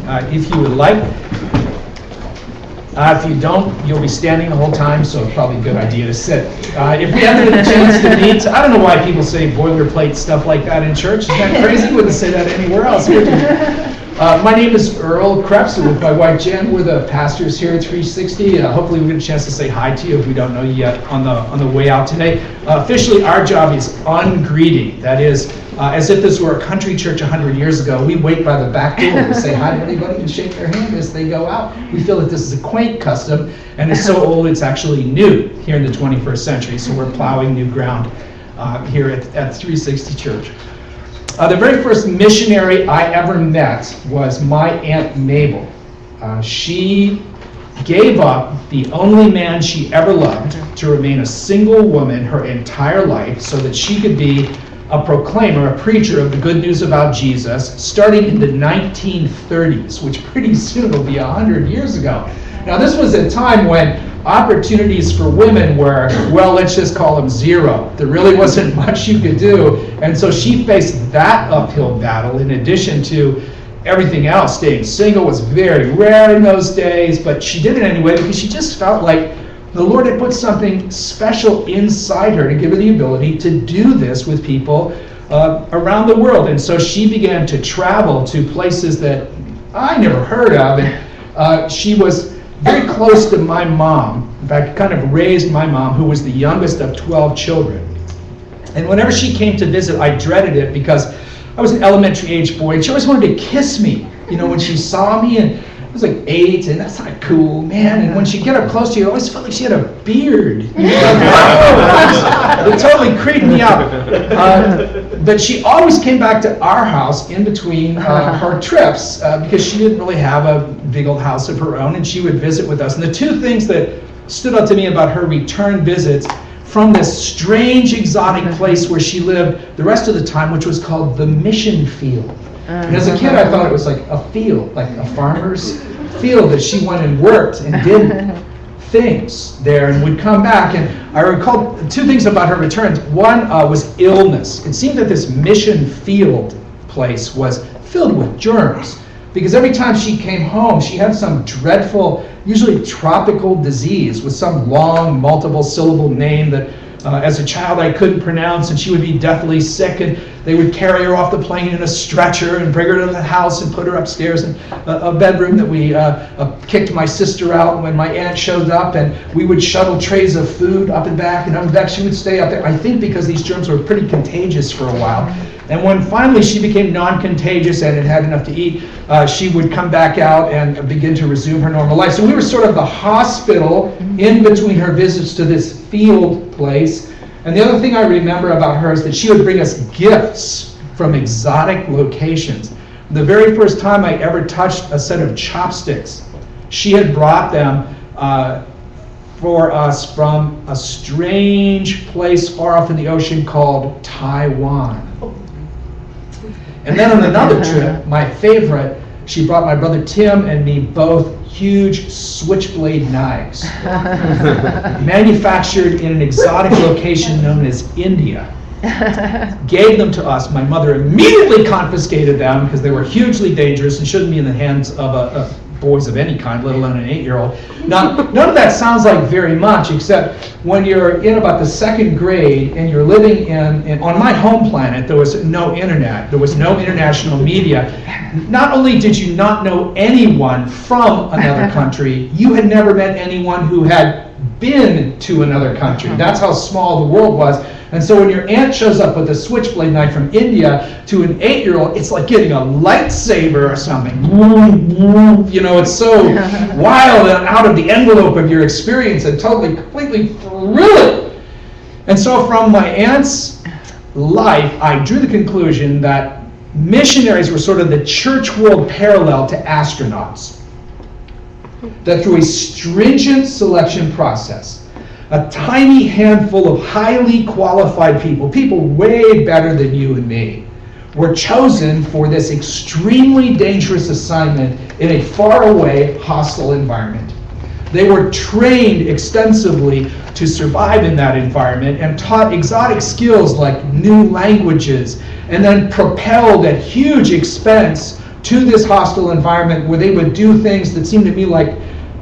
if you would like. If you don't, you'll be standing the whole time, so it's probably a good idea to sit. If we haven't had a chance to meet, I don't know why people say boilerplate stuff like that in church. Is that crazy? Wouldn't say that anywhere else, would you? My name is Earl Krebs, and with my wife Jen, we're the pastors here at 360. Hopefully we get a chance to say hi to you if we don't know you yet on the way out today. Officially, our job is ungreeting. That is, as if this were a country church 100 years ago, we wait by the back door to say hi to everybody and shake their hand as they go out. We feel that this is a quaint custom, and it's so old it's actually new here in the 21st century, so we're plowing new ground here at 360 Church. The very first missionary I ever met was my Aunt Mabel. She gave up the only man she ever loved to remain a single woman her entire life so that she could be a proclaimer, a preacher of the good news about Jesus, starting in the 1930s, which pretty soon will be 100 years ago. Now, this was a time when opportunities for women were, well, let's just call them zero. There really wasn't much you could do. And so she faced that uphill battle in addition to everything else. Staying single was very rare in those days, but she did it anyway because she just felt like the Lord had put something special inside her to give her the ability to do this with people around the world. And so she began to travel to places that I never heard of. And she was very close to my mom. In fact, kind of raised my mom, who was the youngest of 12 children. And whenever she came to visit, I dreaded it because I was an elementary age boy, and she always wanted to kiss me, when she saw me, and I was like 8, and that's not cool, man. And when she'd get up close to you, I always felt like she had a beard. It totally creeped me out. But she always came back to our house in between her trips because she didn't really have a big old house of her own, and she would visit with us. And the two things that stood out to me about her return visits from this strange, exotic place where she lived the rest of the time, which was called the mission field. And as a kid, I thought it was like a field, like a farmer's field that she went and worked and did things there and would come back. And I recall two things about her returns. One was illness. It seemed that this mission field place was filled with germs because every time she came home, she had some dreadful, usually tropical disease with some long, multiple syllable name that as a child I couldn't pronounce, and she would be deathly sick, and they would carry her off the plane in a stretcher and bring her to the house and put her upstairs in a bedroom that we kicked my sister out when my aunt showed up, and we would shuttle trays of food up and back, and on the back she would stay up there, I think because these germs were pretty contagious for a while. And when finally she became non-contagious and had enough to eat, she would come back out and begin to resume her normal life. So we were sort of the hospital in between her visits to this field place. And the other thing I remember about her is that she would bring us gifts from exotic locations. The very first time I ever touched a set of chopsticks, she had brought them for us from a strange place far off in the ocean called Taiwan. And then on another trip, my favorite, she brought my brother Tim and me both huge switchblade knives, manufactured in an exotic location known as India. Gave them to us. My mother immediately confiscated them because they were hugely dangerous and shouldn't be in the hands of boys of any kind, let alone an 8-year-old. Now, none of that sounds like very much, except when you're in about the 2nd grade and you're living on my home planet, there was no internet, there was no international media. Not only did you not know anyone from another country, you had never met anyone who had been to another country. That's how small the world was. And so when your aunt shows up with a switchblade knife from India to an 8-year-old, it's like getting a lightsaber or something. It's so wild and out of the envelope of your experience and totally, completely thrilling. And so from my aunt's life, I drew the conclusion that missionaries were sort of the church world parallel to astronauts. That through a stringent selection process, a tiny handful of highly qualified people way better than you and me, were chosen for this extremely dangerous assignment in a faraway, hostile environment. They were trained extensively to survive in that environment and taught exotic skills like new languages, and then propelled at huge expense to this hostile environment where they would do things that seemed to me like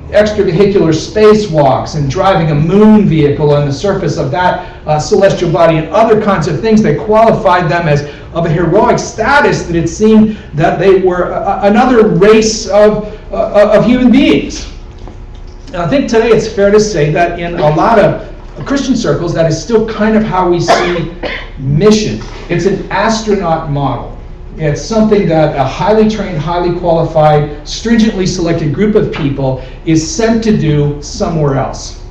extravehicular spacewalks and driving a moon vehicle on the surface of that celestial body and other kinds of things that qualified them as of a heroic status, that it seemed that they were another race of human beings. And I think today it's fair to say that in a lot of Christian circles, that is still kind of how we see mission. It's an astronaut model. It's something that a highly trained, highly qualified, stringently selected group of people is sent to do somewhere else.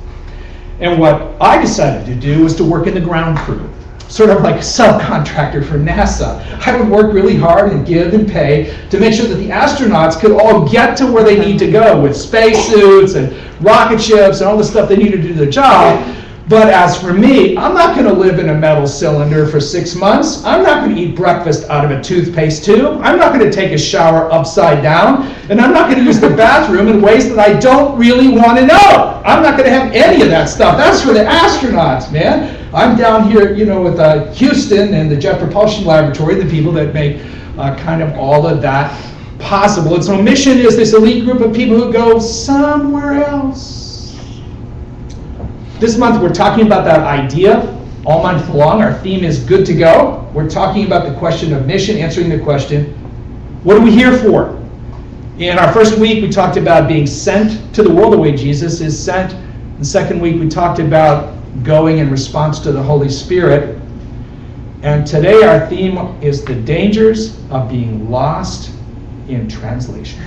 And what I decided to do was to work in the ground crew, sort of like a subcontractor for NASA. I would work really hard and give and pay to make sure that the astronauts could all get to where they need to go with spacesuits and rocket ships and all the stuff they need to do their job. But as for me, I'm not going to live in a metal cylinder for 6 months. I'm not going to eat breakfast out of a toothpaste tube. I'm not going to take a shower upside down. And I'm not going to use the bathroom in ways that I don't really want to know. I'm not going to have any of that stuff. That's for the astronauts, man. I'm down here, with Houston and the Jet Propulsion Laboratory, the people that make kind of all of that possible. And so mission is this elite group of people who go somewhere else. This month we're talking about that idea all month long. Our theme is good to go. We're talking about the question of mission, answering the question, what are we here for? In our first week we talked about being sent to the world the way Jesus is sent. The second week we talked about going in response to the Holy Spirit. And today our theme is the dangers of being lost in translation.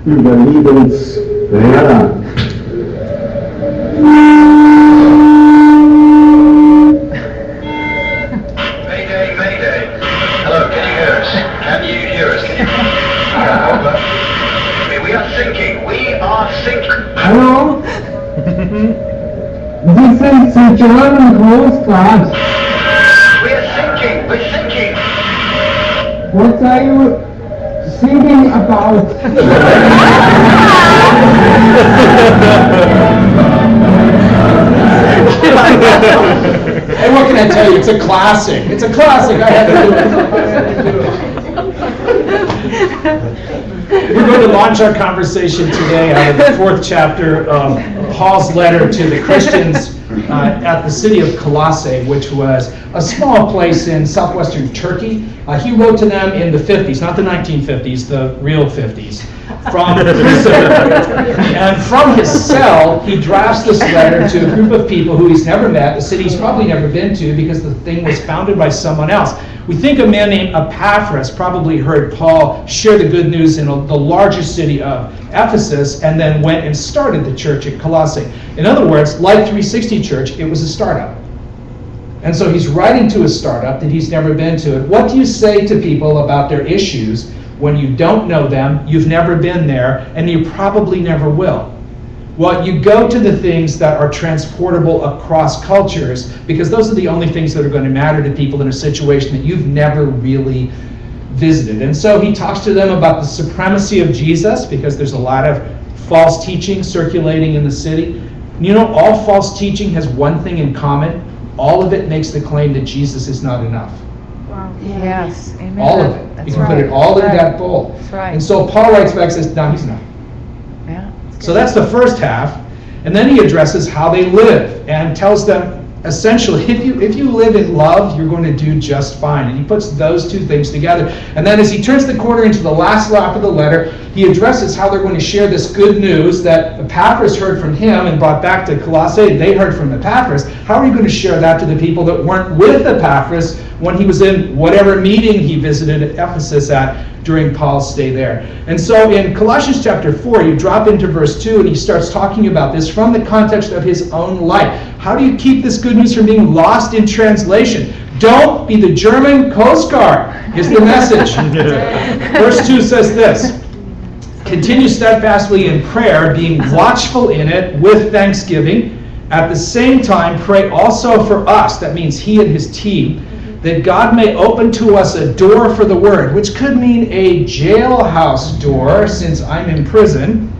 Überlebensräder. Mayday, mayday. Hello, can you hear us? Can you hear us? Can you over? We are sinking. We are sinking. Hello? This is the German Coast Guard. We are sinking. We're sinking. What are you thinking about? Hey, what can I tell you? It's a classic. It's a classic. I had to do it. We're going to launch our conversation today out of the 4th chapter of Paul's letter to the Christians at the city of Colossae, which was a small place in southwestern Turkey. He wrote to them in the 50s, not the 1950s, the real 50s. And from his cell, he drafts this letter to a group of people who he's never met, a city he's probably never been to because the thing was founded by someone else. We think a man named Epaphras probably heard Paul share the good news in the larger city of Ephesus and then went and started the church at Colossae. In other words, like 360 Church, it was a startup. And so he's writing to a startup that he's never been to. What do you say to people about their issues when you don't know them, you've never been there, and you probably never will? Well, you go to the things that are transportable across cultures because those are the only things that are going to matter to people in a situation that you've never really visited. And so he talks to them about the supremacy of Jesus because there's a lot of false teaching circulating in the city. You know, all false teaching has one thing in common. All of it makes the claim that Jesus is not enough. Wow. Yes, amen. All of it. That's You can right. put it all in Right. that bowl. That's right. And so Paul writes back and says, no, he's not. Yeah. So that's the first half. And then he addresses how they live and tells them, essentially, if you live in love, you're going to do just fine. And he puts those two things together. And then as he turns the corner into the last lap of the letter, he addresses how they're going to share this good news that Epaphras heard from him and brought back to Colossae. They heard from Epaphras. How are you going to share that to the people that weren't with Epaphras when he was in whatever meeting he visited at Ephesus at during Paul's stay there? And so in Colossians chapter 4, you drop into verse 2, and he starts talking about this from the context of his own life. How do you keep this good news from being lost in translation? Don't be the German Coast Guard, is the message. Verse 2 says this: continue steadfastly in prayer, being watchful in it with thanksgiving. At the same time, pray also for us, that means he and his team, that God may open to us a door for the word, which could mean a jailhouse door, since I'm in prison,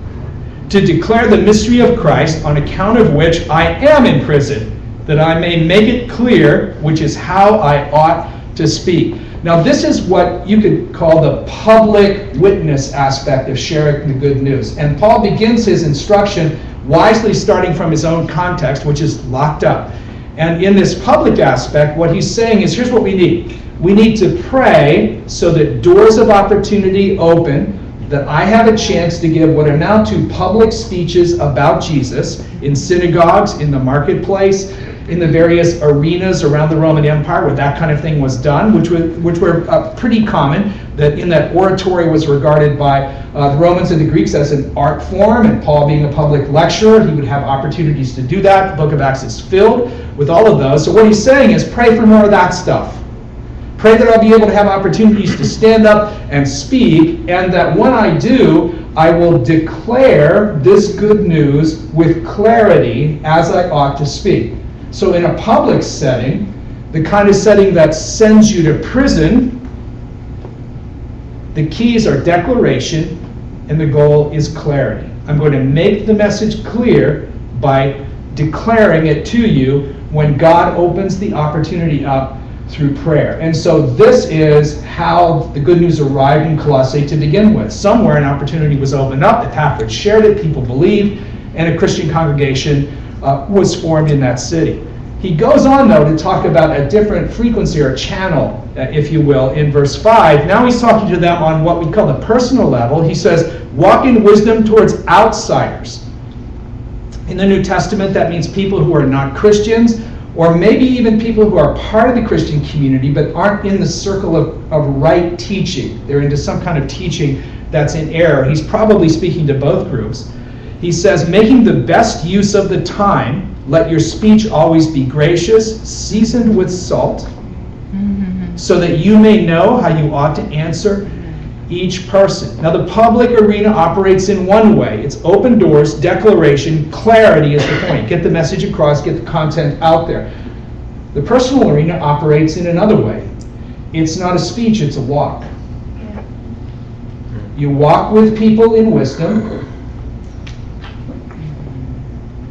to declare the mystery of Christ, on account of which I am in prison, that I may make it clear, which is how I ought to speak. Now, this is what you could call the public witness aspect of sharing the good news. And Paul begins his instruction wisely starting from his own context, which is locked up. And in this public aspect, what he's saying is, here's what we need. We need to pray so that doors of opportunity open, that I have a chance to give what amount to public speeches about Jesus in synagogues, in the marketplace, in the various arenas around the Roman Empire where that kind of thing was done, which were pretty common, that in that oratory was regarded by the Romans and the Greeks as an art form, and Paul being a public lecturer, he would have opportunities to do that. The book of Acts is filled with all of those. So what he's saying is, pray for more of that stuff. Pray that I'll be able to have opportunities to stand up and speak, and that when I do, I will declare this good news with clarity as I ought to speak. So in a public setting, the kind of setting that sends you to prison, the keys are declaration, and the goal is clarity. I'm going to make the message clear by declaring it to you when God opens the opportunity up through prayer. And so this is how the good news arrived in Colossae to begin with. Somewhere an opportunity was opened up, the Epaphras shared it, people believed, and a Christian congregation was formed in that city. He goes on, though, to talk about a different frequency or channel, if you will, in verse 5. Now he's talking to them on what we call the personal level. He says, walk in wisdom towards outsiders. In the New Testament, that means people who are not Christians, or maybe even people who are part of the Christian community but aren't in the circle of right teaching. They're into some kind of teaching that's in error. He's probably speaking to both groups. He says, making the best use of the time, let your speech always be gracious, seasoned with salt, so that you may know how you ought to answer each person. Now, the public arena operates in one way. It's open doors, declaration, clarity is the point. Get the message across, get the content out there. The personal arena operates in another way. It's not a speech, it's a walk. You walk with people in wisdom.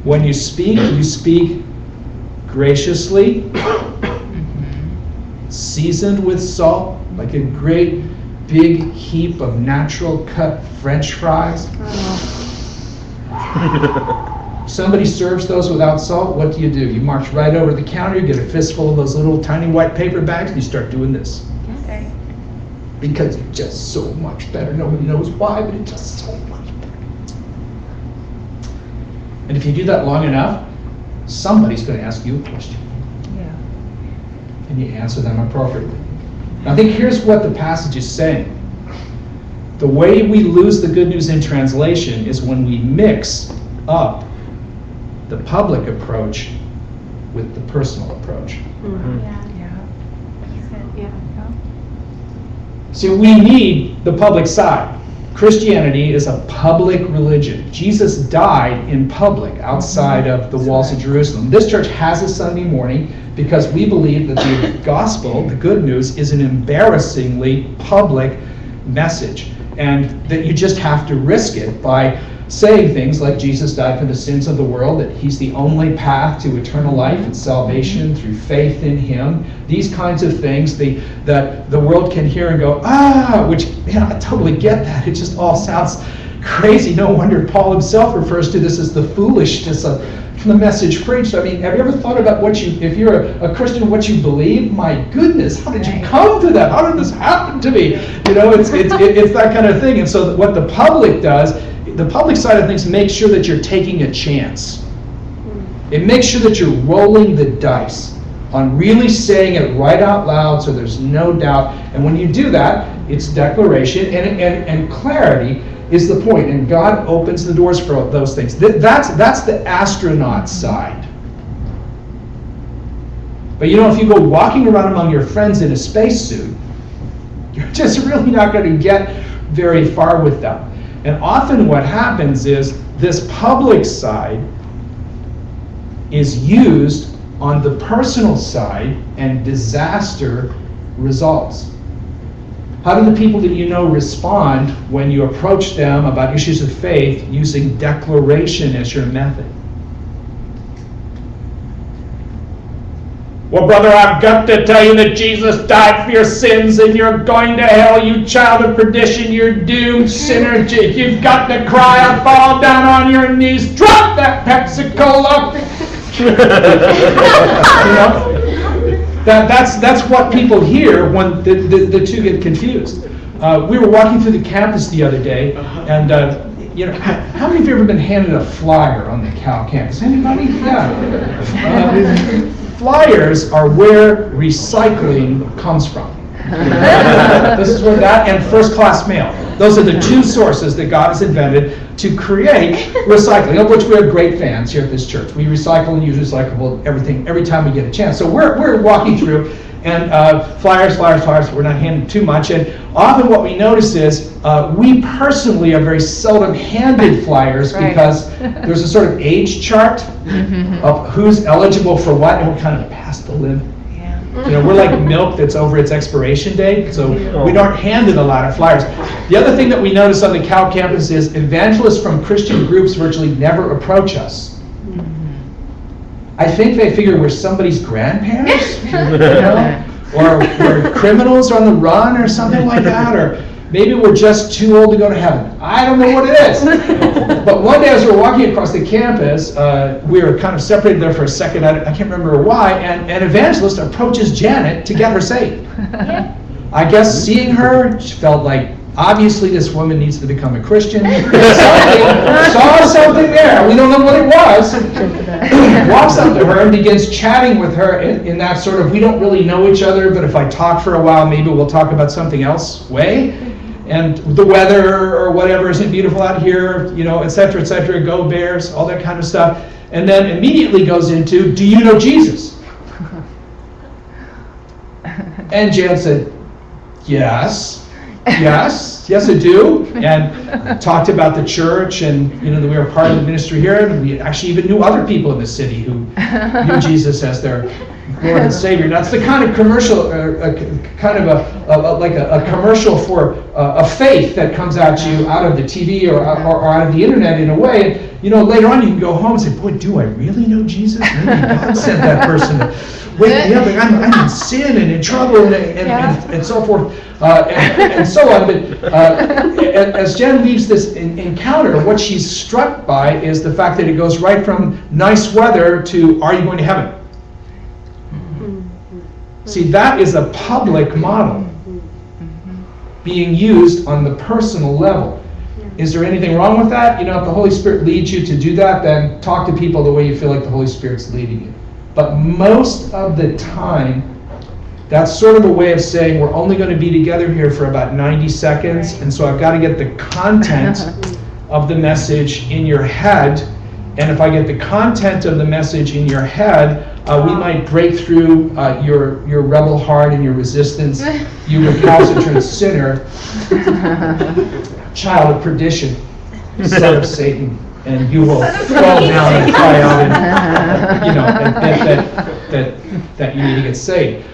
When you speak graciously, seasoned with salt, like a great big heap of natural cut French fries. Somebody serves those without salt, what do? You march right over to the counter, you get a fistful of those little tiny white paper bags, and you start doing this. Okay. Because it's just so much better. Nobody knows why, but it's just so much better. And if you do that long enough, somebody's going to ask you a question. Yeah. And you answer them appropriately. Now, I think here's what the passage is saying. The way we lose the good news in translation is when we mix up the public approach with the personal approach. Mm-hmm. Yeah. See, we need the public side. Christianity is a public religion. Jesus died in public outside of the walls of Jerusalem. This church has a Sunday morning because we believe that the gospel, the good news, is an embarrassingly public message, and that you just have to risk it by saying things like Jesus died for the sins of the world, that he's the only path to eternal life and salvation through faith in him. These kinds of things that the world can hear and go, which, I totally get that. It just all sounds crazy. No wonder Paul himself refers to this as the foolishness of the message preached. I mean, have you ever thought about if you're a Christian, what you believe? My goodness, how did you come to that? How did this happen to me? It's that kind of thing. And so what the public does, the public side of things makes sure that you're taking a chance. It makes sure that you're rolling the dice on really saying it right out loud so there's no doubt. And when you do that, it's declaration and clarity is the point. And God opens the doors for those things. That's the astronaut side. But if you go walking around among your friends in a spacesuit, you're just really not going to get very far with them. And often what happens is this public side is used on the personal side and disaster results. How do the people that you know respond when you approach them about issues of faith using declaration as your method? Well, brother, I've got to tell you that Jesus died for your sins and you're going to hell, you child of perdition, you're doomed sinner. You've got to cry out, fall down on your knees, drop that Pepsi-Cola. You know? That's what people hear when the two get confused. We were walking through the campus the other day, and how many of you have ever been handed a flyer on the Cal campus? Anybody? Yeah. Flyers are where recycling comes from. This is where that and first-class mail. Those are the two sources that God has invented to create recycling, of which we're great fans here at this church. We recycle and use recyclable everything every time we get a chance. So we're walking through, and flyers. We're not handed too much. And often what we notice is we personally are very seldom handed flyers because there's a sort of age chart of who's eligible for what, and we kind of pass the lid. You know, we're like milk that's over its expiration date, so we don't handed a lot of flyers. The other thing that we notice on the Cal campus is evangelists from Christian groups virtually never approach us. I think they figure we're somebody's grandparents, you know? Or we're criminals on the run or something like that, or maybe we're just too old to go to heaven. I don't know what it is. But one day as we were walking across the campus, we were kind of separated there for a second. I can't remember why, and an evangelist approaches Janet to get her saved. I guess seeing her, she felt like, obviously this woman needs to become a Christian. Saw something there. We don't know what it was. Walks up to her and begins chatting with her in that sort of, we don't really know each other, but if I talk for a while, maybe we'll talk about something else way. And the weather or whatever isn't beautiful out here, you know, et cetera, go Bears, all that kind of stuff. And then immediately goes into, do you know Jesus? And Jan said, yes I do, and talked about the church, and you know that we were part of the ministry here, and we actually even knew other people in the city who knew Jesus as their Lord and Savior. That's the kind of commercial, kind of a commercial for a faith that comes at you out of the TV or out of the internet in a way. You know, later on you can go home and say, boy, do I really know Jesus? Maybe God sent that person to wake me up, and I'm in sin and in trouble and so forth. And so on, but as Jen leaves this encounter, what she's struck by is the fact that it goes right from nice weather to, are you going to heaven? See, that is a public model being used on the personal level. Is there anything wrong with that? You know, if the Holy Spirit leads you to do that, then talk to people the way you feel like the Holy Spirit's leading you. But most of the time, that's sort of a way of saying we're only going to be together here for about 90 seconds, and so I've got to get the content of the message in your head, and if I get the content of the message in your head, we might break through your rebel heart and your resistance, you recalcitrant sinner, child of perdition, son of Satan, and you will fall down and cry out and, you know, that you need to get saved.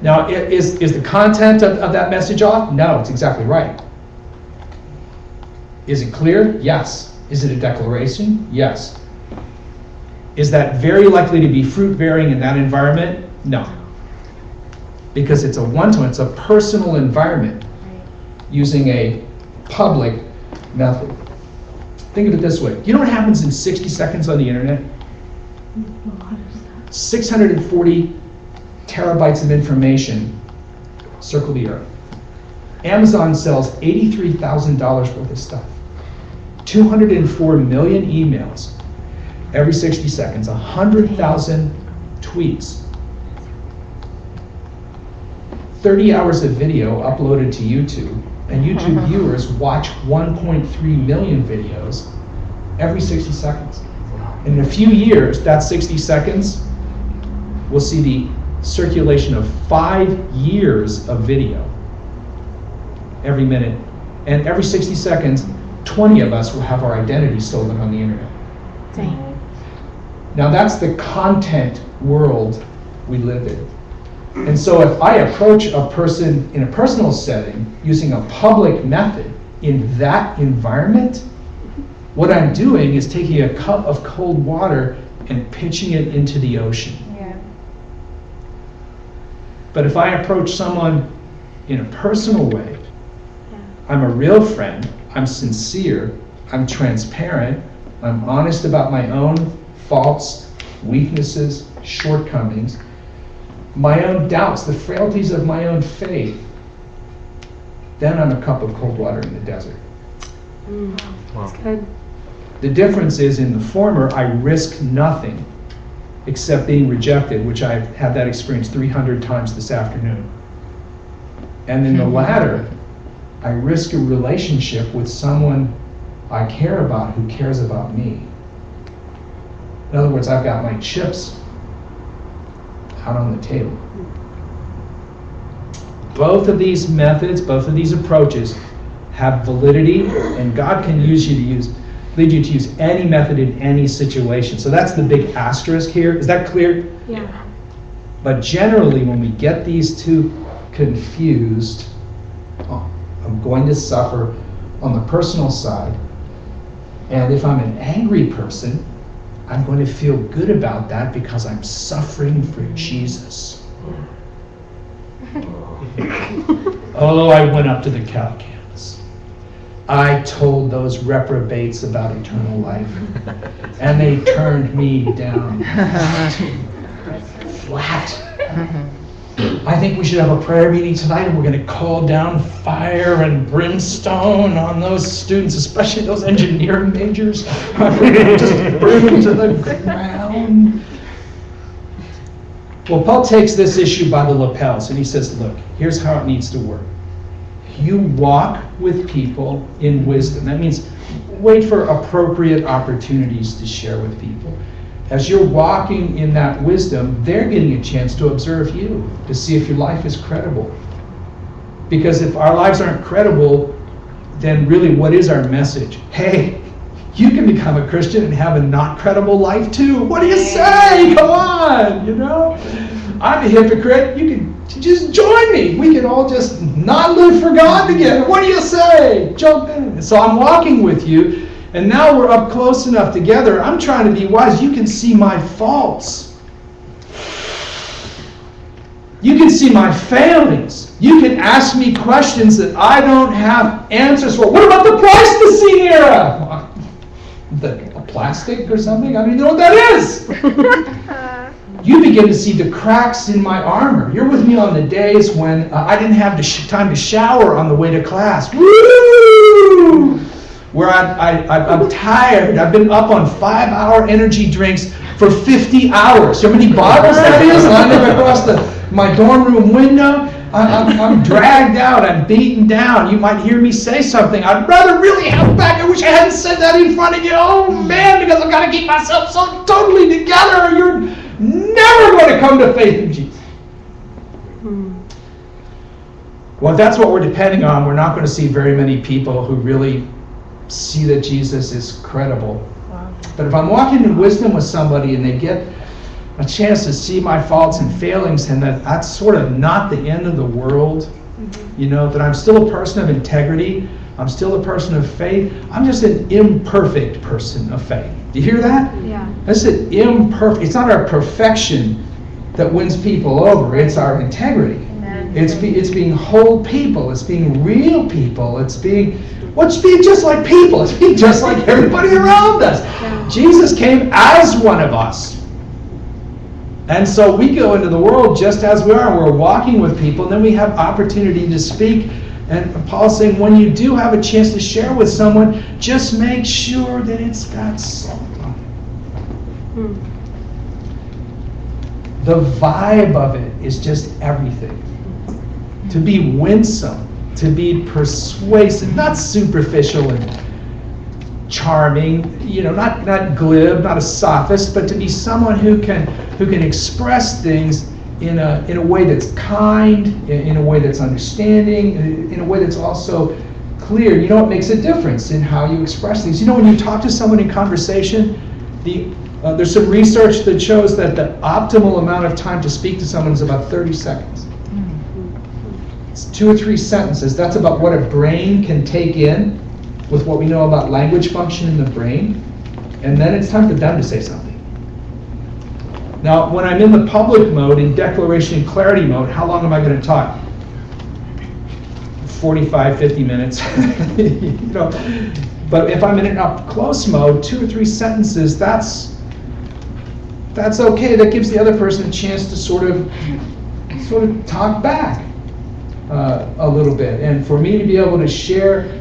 Now, is the content of that message off? No, it's exactly right. Is it clear? Yes. Is it a declaration? Yes. Is that very likely to be fruit-bearing in that environment? No. Because it's a one-to-one, it's a personal environment using a public method. Think of it this way. You know what happens in 60 seconds on the internet? 640 terabytes of information circle the earth. Amazon sells $83,000 worth of stuff. 204 million emails every 60 seconds. 100,000 tweets. 30 hours of video uploaded to YouTube. And YouTube viewers watch 1.3 million videos every 60 seconds. In a few years, that 60 seconds will see the circulation of 5 years of video every minute. And every 60 seconds, 20 of us will have our identity stolen on the internet. Dang. Now that's the content world we live in. And so if I approach a person in a personal setting using a public method in that environment, what I'm doing is taking a cup of cold water and pitching it into the ocean. Yeah. But if I approach someone in a personal way, Yeah. I'm a real friend, I'm sincere, I'm transparent, I'm honest about my own faults, weaknesses, shortcomings, my own doubts, the frailties of my own faith, then I'm a cup of cold water in the desert. That's good. The difference is in the former, I risk nothing except being rejected, which I've had that experience 300 times this afternoon. And in the latter, I risk a relationship with someone I care about who cares about me. In other words, I've got my chips out on the table. Both of these methods, both of these approaches have validity, and God can lead you to use any method in any situation. So that's the big asterisk here. Is that clear? Yeah. But generally, when we get these two confused, I'm going to suffer on the personal side. And if I'm an angry person, I'm going to feel good about that because I'm suffering for Jesus. Oh, I went up to the cow camps. I told those reprobates about eternal life, and they turned me down flat. I think we should have a prayer meeting tonight, and we're going to call down fire and brimstone on those students, especially those engineering majors. Just burn them to the ground. Well, Paul takes this issue by the lapels, and he says, look, here's how it needs to work. You walk with people in wisdom. That means wait for appropriate opportunities to share with people. As you're walking in that wisdom, they're getting a chance to observe you, to see if your life is credible. Because if our lives aren't credible, then really what is our message? Hey, you can become a Christian and have a not credible life too. What do you say? Come on, you know? I'm a hypocrite. You can just join me. We can all just not live for God together. What do you say? Jump in. So I'm walking with you. And now we're up close enough together. I'm trying to be wise. You can see my faults. You can see my failings. You can ask me questions that I don't have answers for. What about the Pleistocene era? A plastic or something? I don't even know what that is. You begin to see the cracks in my armor. You're with me on the days when I didn't have time to shower on the way to class. Woo! Where I'm tired. I've been up on 5-hour energy drinks for 50 hours. You know how many bottles that is? And I live across my dorm room window. I'm dragged out. I'm beaten down. You might hear me say something. I'd rather really have back. I wish I hadn't said that in front of you. Oh, man, because I've got to keep myself so totally together, or you're never going to come to faith in Jesus. Well, if that's what we're depending on, we're not going to see very many people who really see that Jesus is credible. Wow. But if I'm walking in wisdom with somebody and they get a chance to see my faults and failings, and that's sort of not the end of the world, you know, that I'm still a person of integrity, I'm still a person of faith, I'm just an imperfect person of faith. Do you hear that? Yeah. That's an imperfect. It's not our perfection that wins people over, it's our integrity. Amen. It's being whole people, it's being real people, it's being just like people, it's being just like everybody around us. Yeah. Jesus came as one of us. And so we go into the world just as we are. We're walking with people, and then we have opportunity to speak. And Paul's saying, when you do have a chance to share with someone, just make sure that it's got salt on it. The vibe of it is just everything. To be winsome, to be persuasive, not superficial and charming, you know, not glib, not a sophist, but to be someone who can express things in a way that's kind, in a way that's understanding, in a way that's also clear, you know, it makes a difference in how you express things. You know, when you talk to someone in conversation, there's some research that shows that the optimal amount of time to speak to someone is about 30 seconds. It's 2 or 3 sentences. That's about what a brain can take in with what we know about language function in the brain. And then it's time for them to say something. Now, when I'm in the public mode, in declaration and clarity mode, how long am I going to talk? 45, 50 minutes. You know, but if I'm in an up close mode, 2 or 3 sentences, that's okay. That gives the other person a chance to sort of talk back a little bit. And for me to be able to share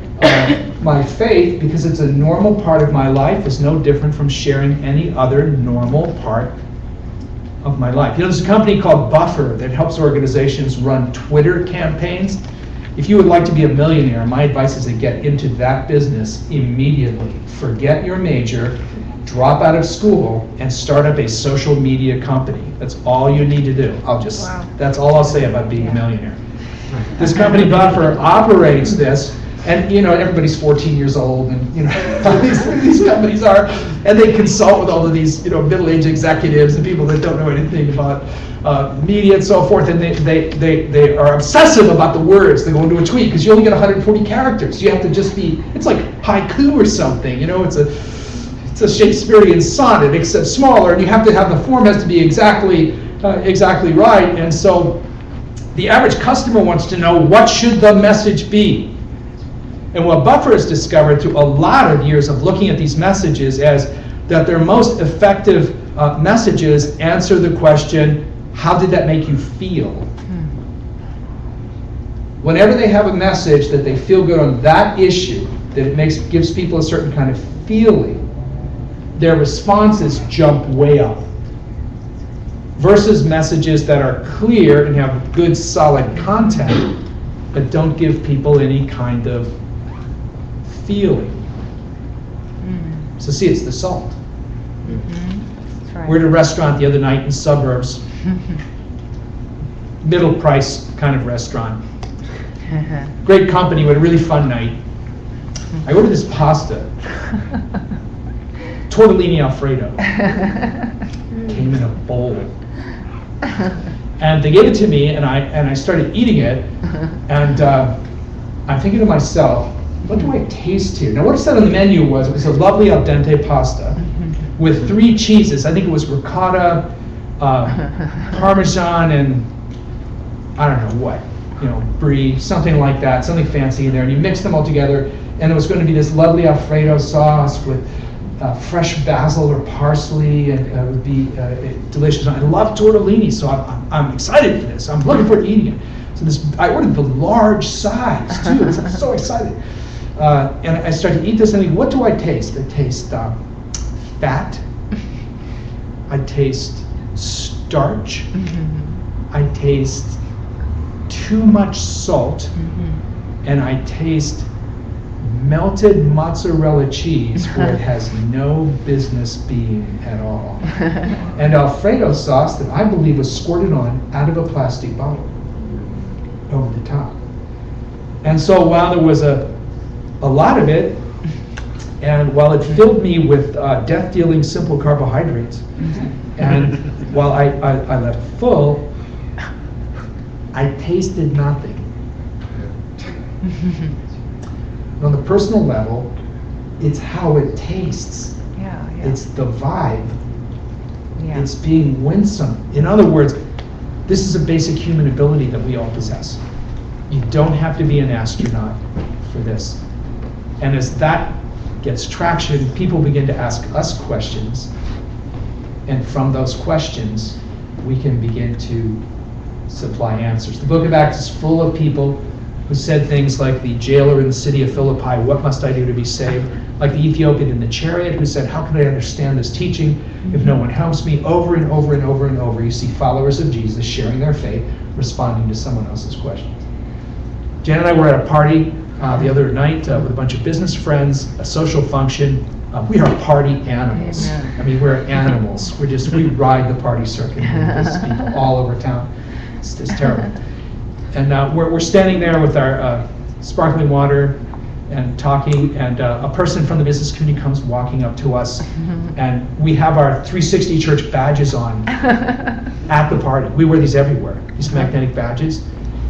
my faith, because it's a normal part of my life, is no different from sharing any other normal part of my life. You know, there's a company called Buffer that helps organizations run Twitter campaigns. If you would like to be a millionaire, my advice is to get into that business immediately. Forget your major, drop out of school, and start up a social media company. That's all you need to do. That's all I'll say about being a millionaire. This company, Buffer, operates this, and you know, everybody's 14 years old, and you know, these companies are, and they consult with all of these, you know, middle-aged executives and people that don't know anything about media and so forth, and they are obsessive about the words that go into a tweet, because you only get 140 characters. You have to just be, it's like haiku or something, you know, it's a Shakespearean sonnet, except smaller, and you have to have, the form has to be exactly right, and so the average customer wants to know, what should the message be? And what Buffer has discovered through a lot of years of looking at these messages is that their most effective messages answer the question, how did that make you feel? Whenever they have a message that they feel good on that issue, that it gives people a certain kind of feeling, their responses jump way up. Versus messages that are clear and have good, solid content, but don't give people any kind of feeling. So see, it's the salt. That's right. We're at a restaurant the other night in suburbs, middle price kind of restaurant. Great company, we had a really fun night. I ordered this pasta, tortellini Alfredo. Came in a bowl. And they gave it to me, and I started eating it, and I'm thinking to myself, what do I taste here? Now what it said on the menu was, it was a lovely al dente pasta with 3 cheeses. I think it was ricotta, Parmesan, and I don't know what, you know, brie, something like that, something fancy in there, and you mix them all together, and it was going to be this lovely Alfredo sauce with fresh basil or parsley, and it would be delicious. I love tortellini, so I'm excited for this. I'm looking forward to eating it. So I ordered the large size too. I'm so excited. And I started to eat this, and I think, what do I taste? I taste fat. I taste starch. I taste too much salt, and I taste melted mozzarella cheese where it has no business being at all. And Alfredo sauce that I believe was squirted on out of a plastic bottle over the top. And so while there was a lot of it, and while it filled me with death-dealing simple carbohydrates, and while I left full, I tasted nothing. On the personal level, it's how it tastes. It's the vibe. It's being winsome. In other words, this is a basic human ability that we all possess. You don't have to be an astronaut for this. And as that gets traction, people begin to ask us questions. And from those questions, we can begin to supply answers. The book of Acts is full of people who said things like the jailer in the city of Philippi, what must I do to be saved? Like the Ethiopian in the chariot who said, how can I understand this teaching if no one helps me? Over and over and over and over, you see followers of Jesus sharing their faith, responding to someone else's questions. Jan and I were at a party the other night with a bunch of business friends, a social function. We are party animals. I mean, we're animals. We ride the party circuit. We visit people all over town. It's terrible. And we're standing there with our sparkling water, and talking, and a person from the business community comes walking up to us, and we have our 360 church badges on at the party. We wear these everywhere, these magnetic badges.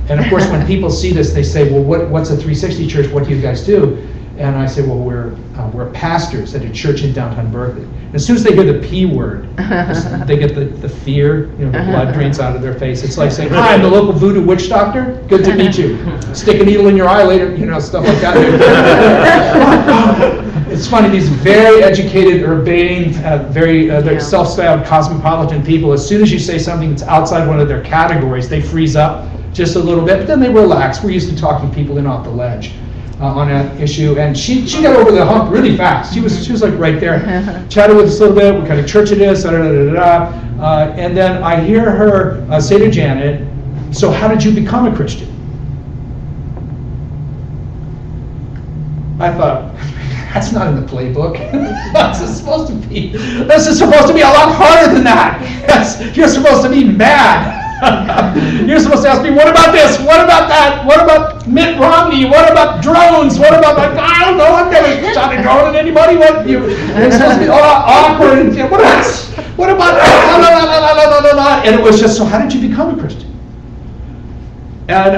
And of course, when people see this, they say, well, what's a 360 church? What do you guys do? And I say, well, we're pastors at a church in downtown Berkeley. And as soon as they hear the P word, they get the fear, the blood drains out of their face. It's like saying, hi, I'm the local voodoo witch doctor. Good to meet you. Stick a needle in your eye later, stuff like that. It's funny, these very educated, urbane, very self-styled, cosmopolitan people, as soon as you say something that's outside one of their categories, they freeze up just a little bit, but then they relax. We're used to talking people in off the ledge on that issue, and she got over the hump really fast. She was like right there, chatted with us a little bit. What kind of church it is, and then I hear her say to Janet, "So how did you become a Christian?" I thought, that's not in the playbook. This is supposed to be a lot harder than that. You're supposed to be mad. You're supposed to ask me, what about this? What about that? What about Mitt Romney? What about drones? What about, I don't know, I've never shot a drone at anybody. It's supposed to be awkward. And, what about, and it was just, so how did you become a Christian? And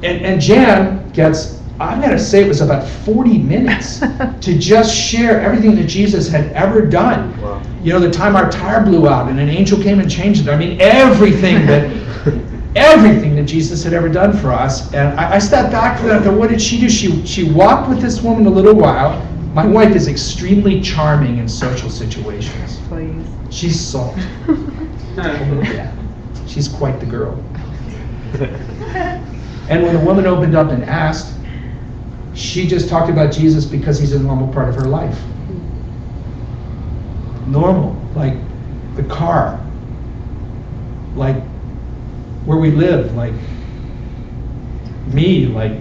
and Jan gets, I've got to say, it was about 40 minutes to just share everything that Jesus had ever done. Wow. The time our tire blew out and an angel came and changed it. I mean, everything that Jesus had ever done for us. And I stepped back from that and thought, what did she do? She walked with this woman a little while. My wife is extremely charming in social situations. Please. She's salt. Yeah. She's quite the girl. And when the woman opened up and asked, she just talked about Jesus because he's a normal part of her life. Normal, like the car, like where we live, like me, like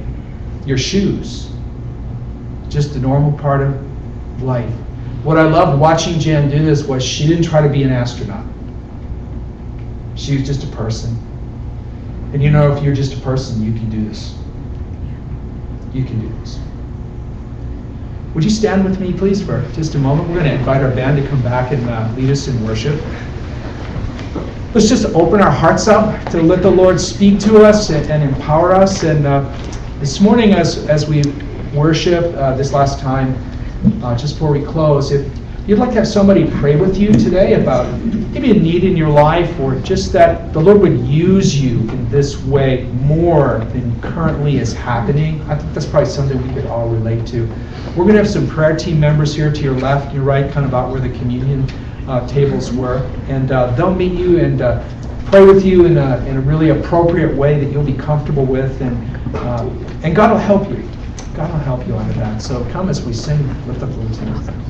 your shoes. Just a normal part of life. What I loved watching Jan do this was she didn't try to be an astronaut. She was just a person. And if you're just a person, you can do this. You can do this. Would you stand with me, please, for just a moment? We're going to invite our band to come back and lead us in worship. Let's just open our hearts up to let the Lord speak to us and empower us. And this morning, as we worship this last time, just before we close, if you'd like to have somebody pray with you today about maybe a need in your life, or just that the Lord would use you in this way more than currently is happening, I think that's probably something we could all relate to. We're going to have some prayer team members here to your left and your right, kind of out where the communion tables were, and they'll meet you and pray with you in a really appropriate way that you'll be comfortable with, and God will help you. God will help you out of that. So come as we sing, lift up the Lord's name.